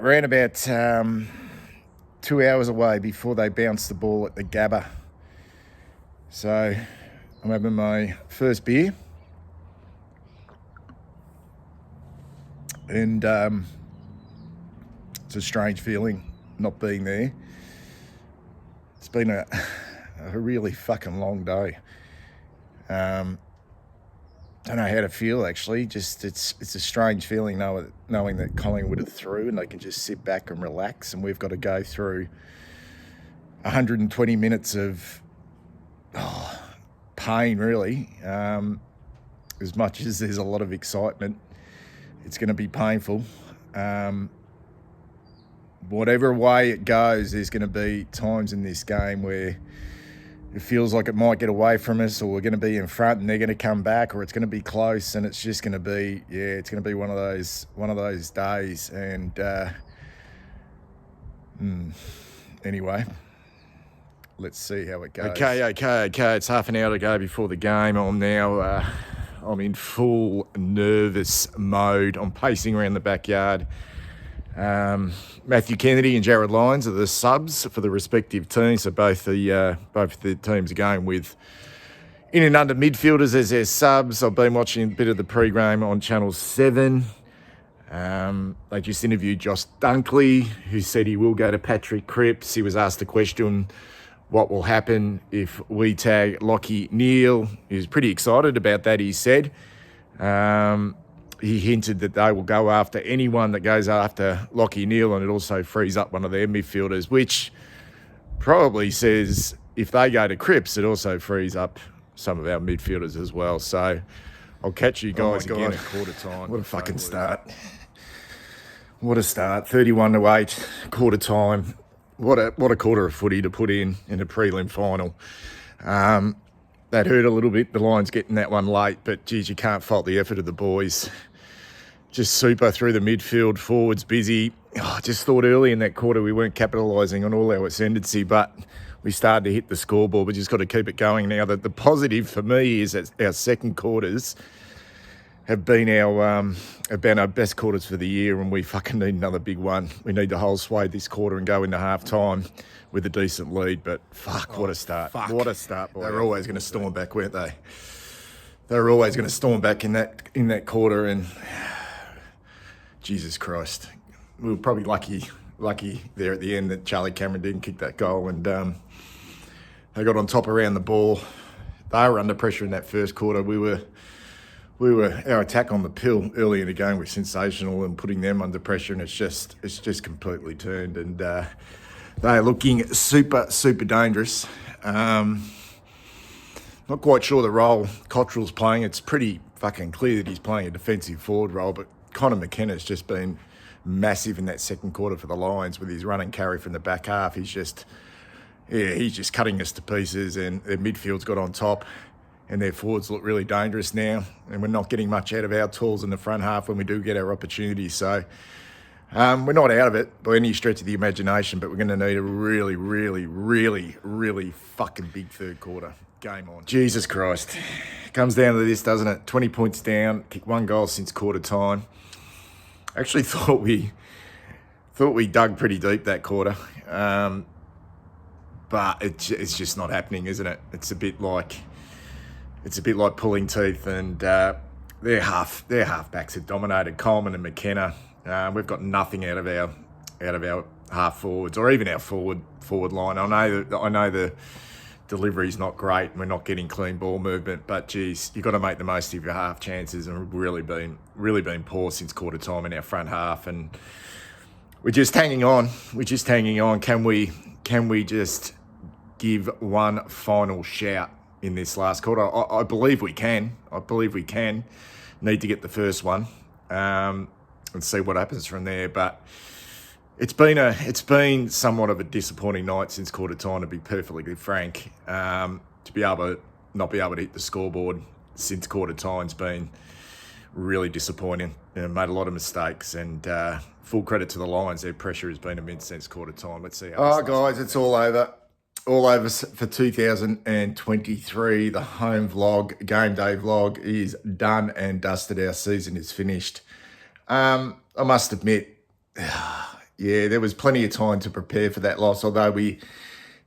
Ran about 2 hours away before they bounced the ball at the Gabba. So I'm having my first beer. And it's a strange feeling not being there. It's been a really fucking long day. I don't know how to feel, actually. Just it's a strange feeling knowing that Collingwood are through and they can just sit back and relax, and we've got to go through 120 minutes of pain, really. As much as there's a lot of excitement, it's going to be painful. Whatever way it goes, there's going to be times in this game where it feels like it might get away from us, or we're going to be in front and they're going to come back, or it's going to be close, and it's just going to be, it's going to be one of those days. And anyway, let's see how it goes. Okay. It's half an hour to go before the game. I'm in full nervous mode. I'm pacing around the backyard. Matthew Kennedy and Jared Lyons are the subs for the respective teams. So both the teams are going with in and under midfielders as their subs. I've been watching a bit of the pre-game on Channel 7. They just interviewed Josh Dunkley, who said he will go to Patrick Cripps. He was asked the question, what will happen if we tag Lachie Neale? He was pretty excited about that, he said. He hinted that they will go after anyone that goes after Lachie Neale, and it also frees up one of their midfielders, which probably says if they go to Cripps, it also frees up some of our midfielders as well. So I'll catch you guys again at quarter time. What a fucking start. What a start. 31-8, quarter time. What a quarter of footy to put in a prelim final. That hurt a little bit, the Lions getting that one late, but geez, you can't fault the effort of the boys. Just super through the midfield, forwards busy. I just thought early in that quarter we weren't capitalising on all our ascendancy, but we started to hit the scoreboard. We just got to keep it going now. The positive for me is that our second quarters have been our best quarters for the year, and we fucking need another big one. We need the whole sway this quarter and go into half-time with a decent lead, but what a start. What a start, boy. They were always going to storm back, weren't they? They were always going to storm back in that quarter, and Jesus Christ. We were probably lucky there at the end that Charlie Cameron didn't kick that goal, and they got on top around the ball. They were under pressure in that first quarter. Our attack on the pill early in the game was sensational, and putting them under pressure, and it's just completely turned. And They're looking super, super dangerous. Not quite sure the role Cottrell's playing. It's pretty fucking clear that he's playing a defensive forward role, but Connor McKenna's just been massive in that second quarter for the Lions with his run and carry from the back half. He's just cutting us to pieces, and their midfield's got on top, and their forwards look really dangerous now, and we're not getting much out of our tools in the front half when we do get our opportunities. So we're not out of it by any stretch of the imagination, but we're going to need a really, really, really, really fucking big third quarter. Game on. Jesus Christ. Comes down to this, doesn't it? 20 points down, kicked 1 goal since quarter time. Actually thought we dug pretty deep that quarter. But it's just not happening, isn't it? It's a bit like pulling teeth, and their halfbacks have dominated. Coleman and McKenna. We've got nothing out of our half forwards or even our forward line. I know the delivery's not great and we're not getting clean ball movement, but geez, you've got to make the most of your half chances, and we've really been poor since quarter time in our front half, and we're just hanging on. Can we just give one final shout in this last quarter? I believe we can. Need to get the first one and see what happens from there. But it's been somewhat of a disappointing night since quarter time, to be perfectly frank. To not be able to hit the scoreboard since quarter time's been really disappointing. Made a lot of mistakes, and full credit to the Lions. Their pressure has been immense since quarter time. Let's see how guys, it's all over. All over for 2023. The home vlog, game day vlog, is done and dusted. Our season is finished. I must admit, there was plenty of time to prepare for that loss, although we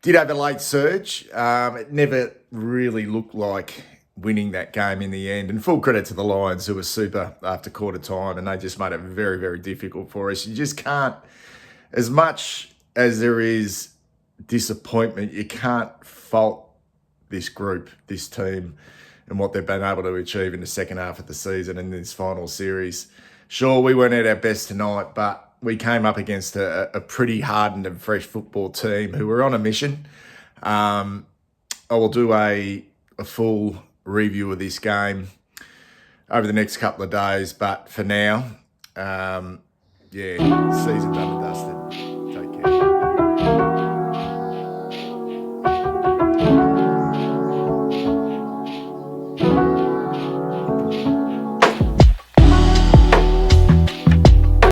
did have a late surge. It never really looked like winning that game in the end. And full credit to the Lions, who were super after quarter time, and they just made it very, very difficult for us. You just can't, as much as there is disappointment, you can't fault this group, this team, and what they've been able to achieve in the second half of the season and this final series. Sure, we weren't at our best tonight, but we came up against a pretty hardened and fresh football team who were on a mission. I will do a full review of this game over the next couple of days, but for now, season done and dusted.